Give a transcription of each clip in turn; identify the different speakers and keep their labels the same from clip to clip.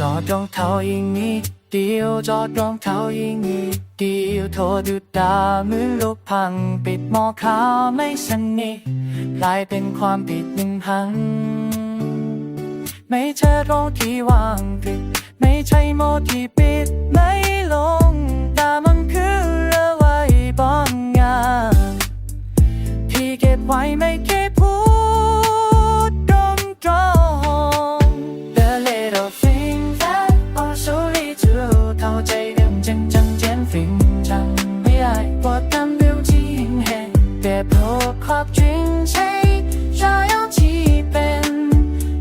Speaker 1: จอดรองเท้าอีกนิดเดียวจอดรองเท้าอีกนิดเดียวโทรดูดามือลูกพังปิดหม้อข้าวไม่สนิทกลายเป็นความผิดหนึ่งหันไม่ใช่โรคที่วางผิดไม่ใช่โมที่ปิดไม่ลงแต่มันคืออะไรบางอย่างที่เก็บไว้ไม่เคยพูดตรงๆ The little thing that also lead to เข้าใจเรื่องจริงจังฟิงจังไม่ได้ว่าทำดูที่เห็นแต่พอความจริงใช่จะยังที่เป็น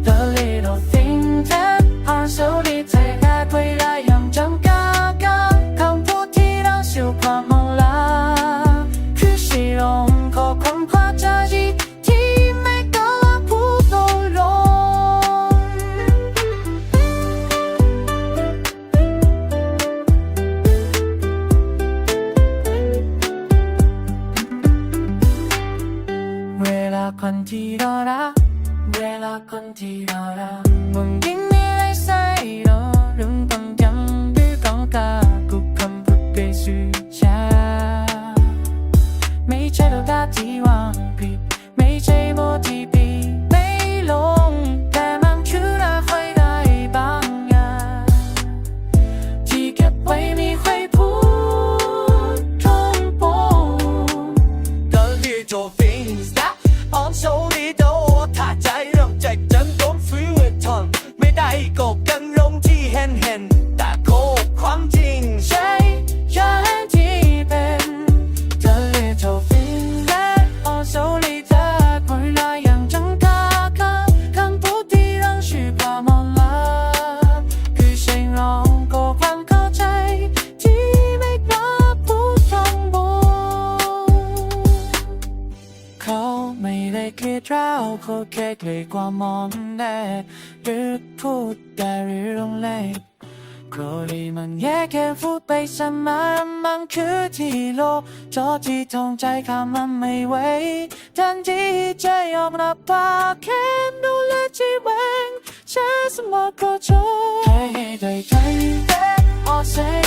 Speaker 1: The little thing that also lead ใจแค่เวลายังจำกัดกับคำพูดที่เราเสียความมองลาคือสีลมขอความเข้าใจที่ไม่กล้าพูดตรงเวลาคนที่เรารักเวลาคนที่เรารักมึงยิ่งมีอะไรใส่เราเรื่องบางอย่างหรือต้องการกูคำพูดไปสื่อชาไม่ใช่โอกาสที่วางผิดไม่ใช่โมที่ปีไม่ลงแต่มันคืออะไรได้บางอย่างที่เก็บไว้ไม่ค่อยพูดตรงๆ
Speaker 2: The little things that also lead to ถ้าใจเริ่มใจจัง don't feel it on ไม่ได้กบกันลงที่เห็นแต่โคบความจริง
Speaker 1: ใช่อย่างที่เป็น The little thing that also lead จากเวลายังจำกัดกับคำพูดที่เราชื่อความมองลาคือเสียงร้องก็ความเข้าใจที่ไม่กล้าพูดตรงๆเขาไม่ได้คิดเราเขาแค่เกลียดความมองแน่หรือพูดแต่เรื่องเล็กโกรธที่มันแย่แค่พูดไปเสมอมันคือที่โลกจอที่ทงใจคำมันไม่ไหวทันทีใจยอมรับปากแค่ดูแลชีวิตใช้สมองก็จบให้ได้ใจแต่ all say